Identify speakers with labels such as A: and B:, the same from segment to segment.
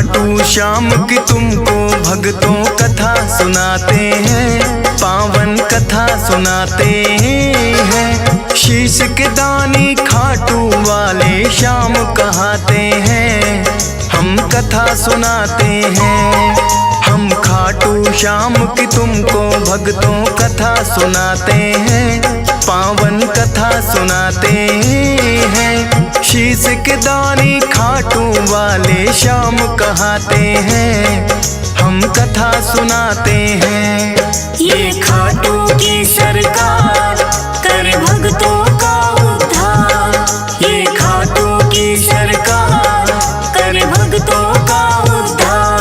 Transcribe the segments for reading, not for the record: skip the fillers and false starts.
A: खाटू श्याम की तुमको भक्तों कथा सुनाते हैं, पावन कथा सुनाते हैं। शीश के दानी खाटू वाले श्याम कहाते हैं, हम कथा सुनाते हैं। हम खाटू श्याम की तुमको भक्तों कथा सुनाते हैं, पावन कथा सुनाते हैं। शीश के दानी खाटू वाले श्याम कहाते हैं, हम कथा सुनाते हैं।
B: ये खाटू की सरकार कर भक्तों का उद्धार, ये खाटू की सरकार कर भक्तों का उद्धार।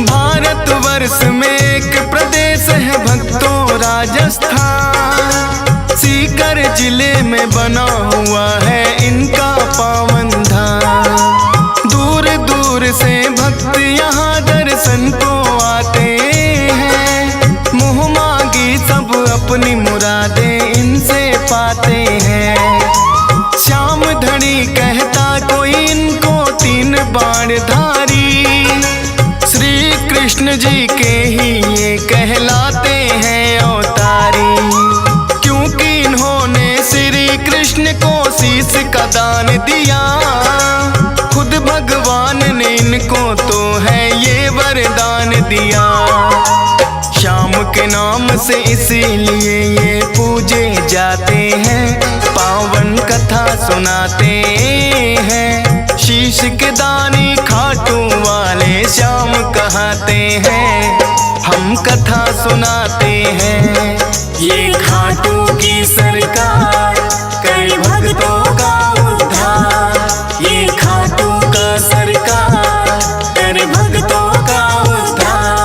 A: भारतवर्ष में एक प्रदेश है भक्तों राजस्थान, सीकर जिले में बना हुआ है इनका पावन धाम। दूर दूर से भक्त यहाँ दर्शन को आते हैं, मुँह मांगी सब अपनी मुरादें इनसे पाते हैं। श्याम धनी कहता कोई इनको तीन बाणधारी, श्री कृष्ण जी के ही ये कहलाते हैं अवतारी। क्योंकि इन्होंने श्री कृष्ण को शीश का दान दिया, खुद भगवान ने इनको तो है ये वरदान दिया। श्याम के नाम से इसीलिए ये पूजे जाते हैं, पावन कथा सुनाते हैं। शीश के दानी खाटू वाले श्याम कहाते हैं, हम कथा सुनाते हैं।
B: ये खाटू की सरकार कर भक्तों का उद्धार, ये खाटू का सरकार कर भक्तों का उद्धार।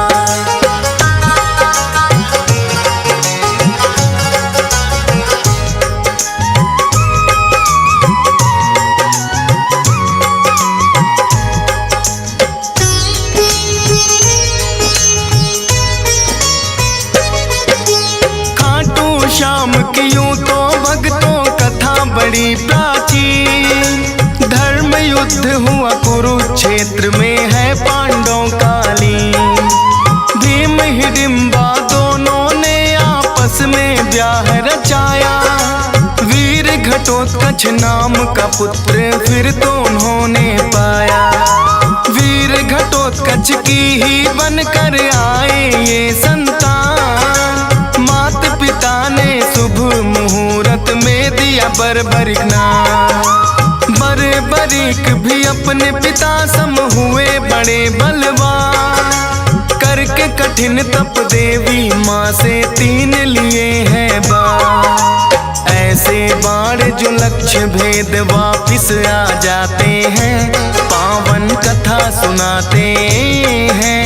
A: श्याम की यूं तो भक्तों कथा बड़ी प्राचीन, धर्म युद्ध हुआ कुरुक्षेत्र में है पांडवों कालीन। भीम हिडिंबा दोनों ने आपस में ब्याह रचाया, वीर घटोत्कच नाम का पुत्र फिर तो उन्होंने पाया। वीर घटोत्कच की ही बनकर आए ये संतान, मात पिता ने शुभ मुहूर्त में दिया बर्बरिक नाम। बर्बरिक भी अपने पिता सम हुए बड़े बलवान, करके कठिन तप देवी माँ से 3 लिए हैं बाण। ऐसे बाण जो लक्ष्य भेद वापिस आ जाते हैं, पावन कथा सुनाते हैं।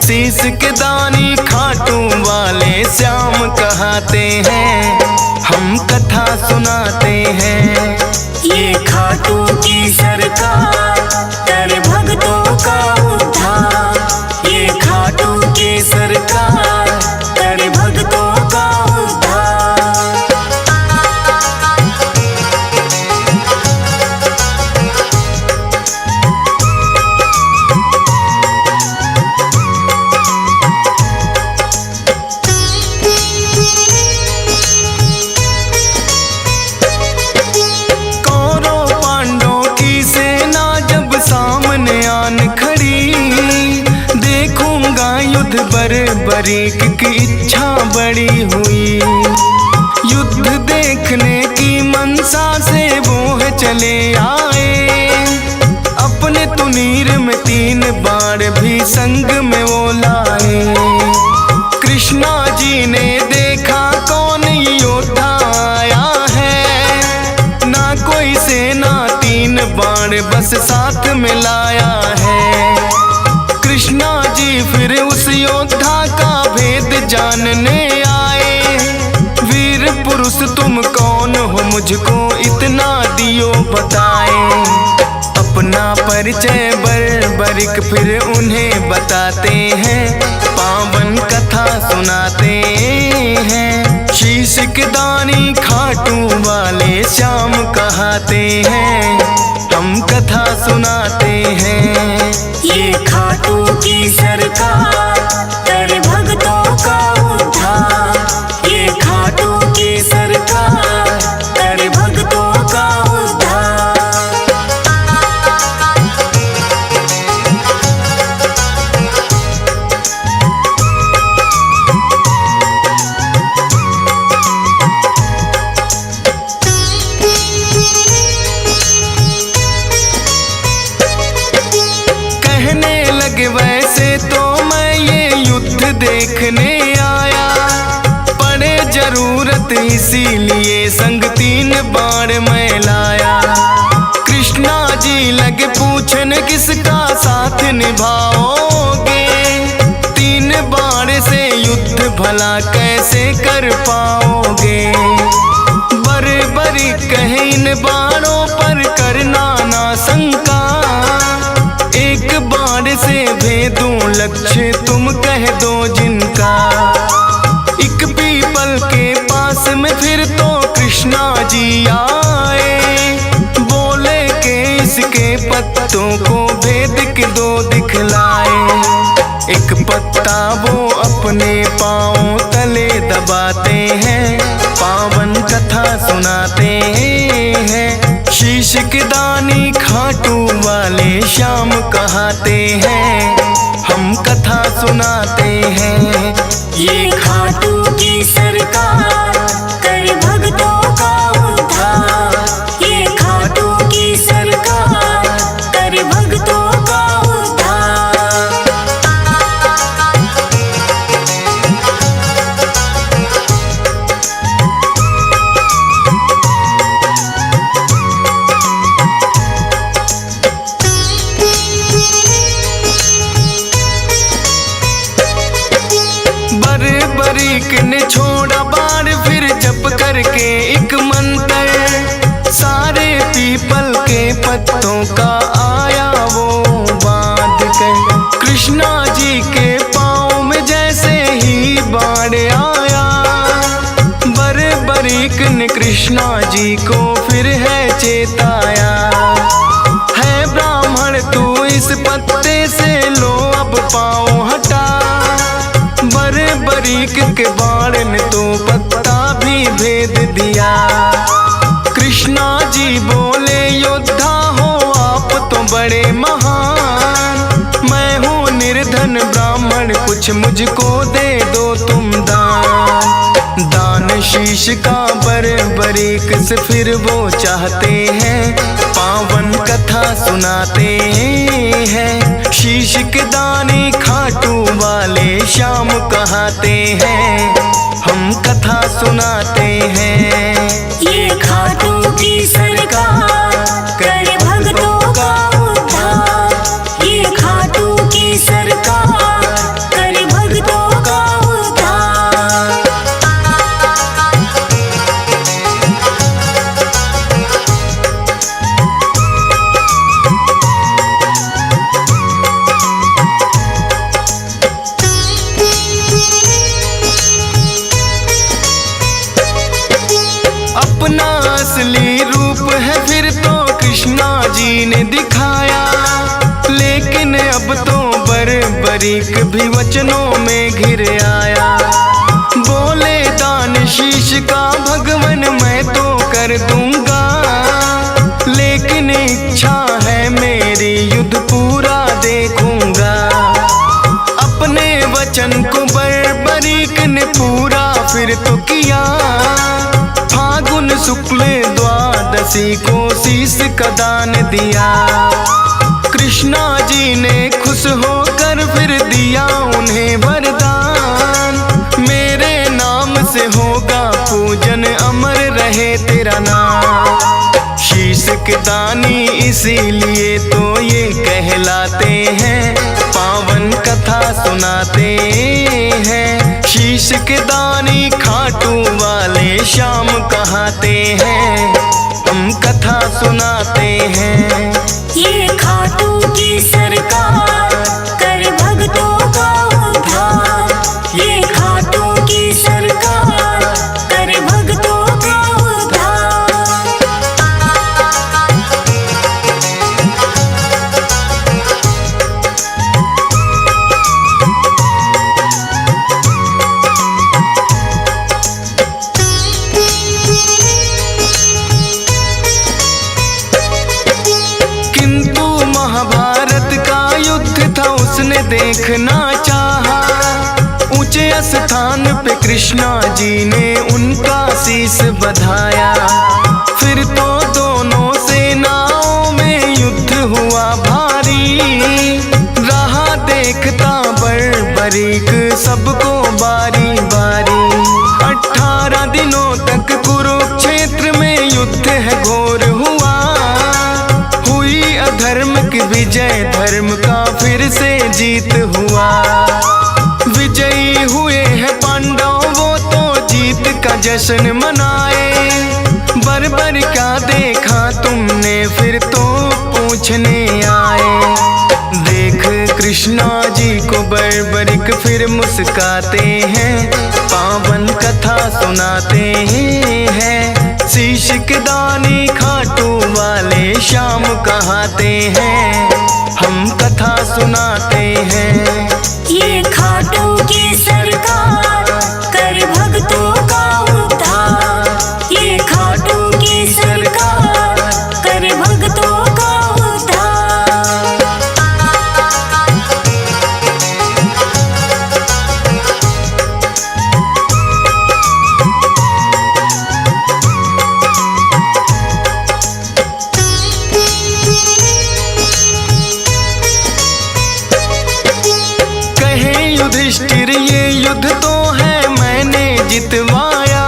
A: शीश के दानी खाटू वाले श्याम कहाते हैं, हम कथा सुनाते हैं।
B: ये खाटू की सरकार कर भक्तों का उद्धार, ये खाटू की सरकार कर भक्तों का उद्धार।
A: बर्बरिक की इच्छा बड़ी हुई, युद्ध देखने की मनसा से वो है चले आए। अपने तुनीर में 3 बाण भी संग में वो लाए। कृष्णा जी ने देखा कौन योद्धा आया है, ना कोई सेना 3 बाण बस साथ में लाया है। कृष्णा जी फिर उस योद्धा का भेद जानने आए, वीर पुरुष तुम कौन हो मुझको इतना दियो बताए। अपना परिचय बर्बरिक फिर उन्हें बताते हैं, पावन कथा सुनाते हैं। शीश के दानी खाटू वाले श्याम कहाते हैं, हम कथा सुनाते हैं।
B: ये खाटू की सरकार कर भक्तों का उद्धार। ये खाटू की सरकार कर भक्तों का उद्धार।
A: वैसे तो मैं ये युद्ध देखने आया, पड़े जरूरत इसीलिए संग 3 बाण मैं लाया। कृष्णा जी लगे पूछन किसका साथ निभाओगे, 3 बाण से युद्ध भला कैसे कर पाओगे। बर्बरी कहे इन बाणों पर करना ना शंका, एक बाण से भेदूं लक्ष्य तुम कह दो जिनका। एक पीपल के पास में फिर तो कृष्णा जी आए, बोले के इसके पत्तों को भेद के 2 दिखलाए। एक पत्ता वो अपने पांव तले दबाते हैं, पावन कथा सुनाते हैं। शीश के दानी खाटू वाले श्याम कहाते हैं, हम कथा सुनाते हैं।
B: ये खाटू की सरकार कर भक्तों का उद्धार। ये खाटू की सरकार कर भक्तों का उद्धार।
A: बर्बरीक ने छोड़ा बाण फिर जप करके एक मंत्र, सारे पीपल के पत्तों का आया वो बांध कर। कृष्णा जी के पाँव में जैसे ही बाण आया, बर्बरीक ने कृष्णा जी को फिर है चेताया। है ब्राह्मण तू इस पत्ते से लो अब पाँव हटा, बर्बरीक के बाण ने तो पत्ता भी भेद दिया। कृष्णा जी बोले योद्धा हो आप तो बड़े महान, मैं हूँ निर्धन ब्राह्मण कुछ मुझको दे दो तुम दान। दान शीश का बर्बरीक से फिर वो चाहते हैं, पावन कथा सुनाते हैं। शीश के दानी खाटू वाले श्याम कहाते हैं, हम कथा सुनाते हैं।
B: ये खाटू की सरकार कर भक्तों का उद्धार। ये खाटू की सरकार कर भक्तों का उद्धार।
A: अपना असली रूप है फिर तो कृष्णा जी ने दिखाया, लेकिन अब तो बर्बरीक भी वचनों में घिर आया। बोले दान शीश का भगवन मैं तो कर दूंगा, लेकिन इच्छा है मेरी युद्ध पूरा देखूंगा। अपने वचन को बर्बरीक ने पूरा फिर तो किया, फागुन शुक्ल द्वादशी को शीश का दान दिया। कृष्णा जी ने खुश होकर फिर दिया उन्हें वरदान, मेरे नाम से होगा पूजन अमर रहे तेरा नाम। शीश के दानी इसीलिए तो ये कहलाते हैं, पावन कथा सुनाते हैं। शीश के दानी खाटू वाले श्याम कहाते हैं, हम कथा सुनाते हैं।
B: ये खाटू की सरकार कर भक्तों का उद्धार, ये खाटू की सरकार कर भक्तों का उद्धार।
A: किंतु महाभारत का युद्ध था उसने देखना चाहा, ऊंचे स्थान पे कृष्णा जी ने उनका शीश बधाया। फिर तो दोनों सेनाओं में युद्ध हुआ भारी, रहा देखता बर्बरीक सबको बारी बारी। 18 दिनों तक कुरुक्षेत्र में युद्ध है घोर हुआ, हुई अधर्म की विजय, धर्म का फिर से जीत हुआ। विजयी हुए हैं पांडव, वो तो जीत का जश्न मनाए। बर्बर क्या देखा तुमने, फिर तो पूछने आए। देख कृष्णा जी को बर्बरिक फिर मुस्काते हैं, पावन कथा सुनाते हैं। शीश के दानी खाटू वाले श्याम कहाते हैं, हम कथा सुनाते हैं।
B: ये खाटू की सरकार कर भक्तों का उद्धार, ये खाटू की सरकार कर भक्तों का उद्धार।
A: युधिष्ठिर ये युद्ध तो है मैंने जितवाया,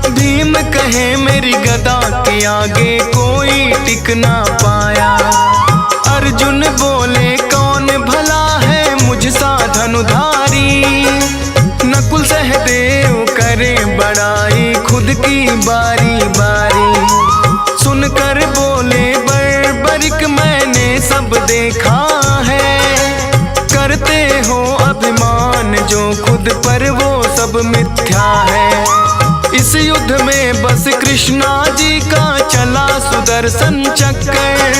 A: भीम कहे मेरी गदा के आगे कोई टिक ना पाया। अर्जुन बोले कौन भला है मुझसा धनुधारी, नकुल सहदेव करे बड़ाई खुद की बारी बारी। सुनकर बोले बर्बरिक मैंने सब देखा है, करते हो अभिमान जो खुद पर वो सब मिथ्या है। इस युद्ध में बस कृष्णा जी का चला सुदर्शन चक्कर,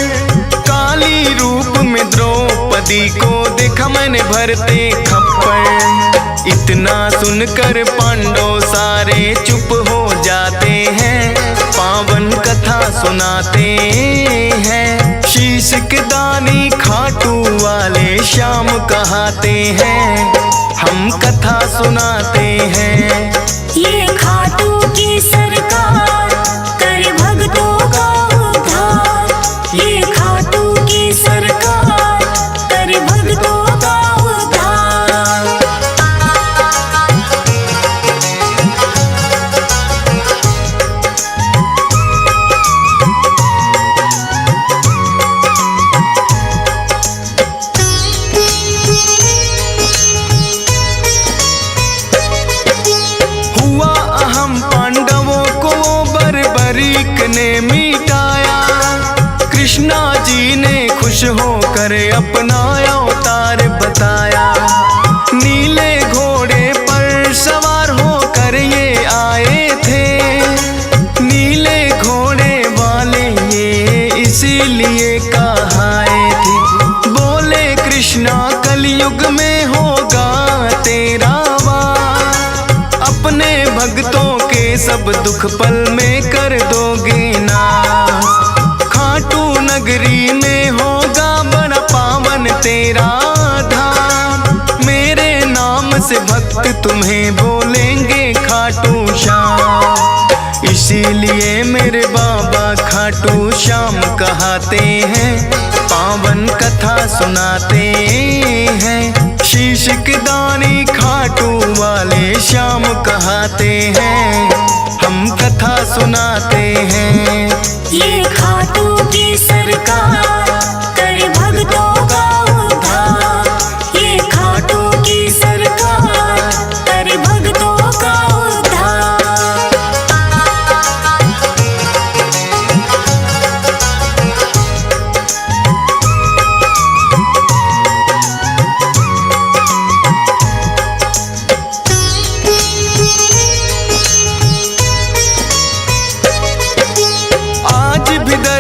A: काली रूप में द्रौपदी को देखा मैंने भरते खप्पर। इतना सुनकर पांडव सारे चुप हो जाते हैं, पावन कथा सुनाते हैं। शीश के दानी खाटू वाले श्याम कहाते हैं, हम कथा सुनाते हैं।
B: ये खाटू की सरकार कर भक्तों का उद्धार, ये खाटू की सरकार कर भक्तों का उद्धार।
A: ने मिटाया, कृष्णा जी ने खुश होकर अपना अवतार बताया। नीले घोड़े पर सवार होकर ये आए थे, नीले घोड़े वाले ये इसीलिए कहाए थे। बोले कृष्णा कलयुग में होगा तेरा वार, अपने भक्तों के सब दुख पल में कर दोगे नाश। खाटू नगरी में होगा बड़ा पावन तेरा धाम, मेरे नाम से भक्त तुम्हें बोलेंगे खाटू श्याम। इसीलिए मेरे बाबा खाटू श्याम कहाते हैं, पावन कथा सुनाते हैं। शीश के दानी खाटू वाले श्याम कहाते हैं, हम कथा सुनाते हैं।
B: ये खाटू की सरकार कर भक्तों का उद्धार, ये खाटू की सरकार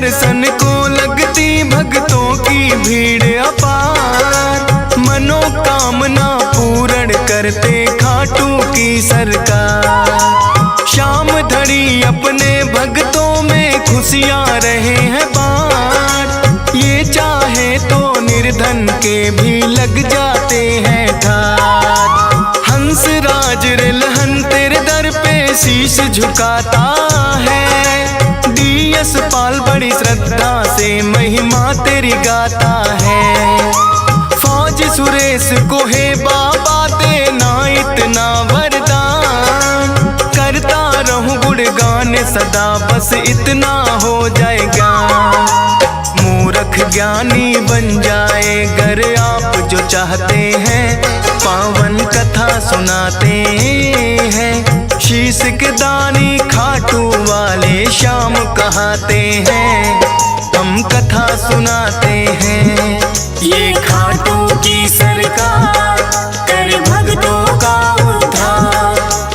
A: दर्शन को लगती भक्तों की भीड़ अपार। मनोकामना पूर्ण करते खाटू की सरकार। शाम धड़ी अपने भक्तों में खुशियाँ रहे हैं बाँट। ये चाहे तो निर्धन के भी लग जाते हैं ठाट। हंस राज रिलहन तेरे दर पे शीश झुकाता है। डीएस पाल बड़ी श्रद्धा से महिमा तेरी गाता है। फौज सुरेश को है बाबा देना इतना वरदान। करता रहूं गुणगान सदा बस इतना हो जाएगा। मूर्ख ज्ञानी बन जाए गर आप जो चाहते हैं। पावन कथा सुनाते हैं शीश के दानी खाटू वाले श्याम कहाते हैं। हम कथा सुनाते हैं
B: ये खाटू की सरकार।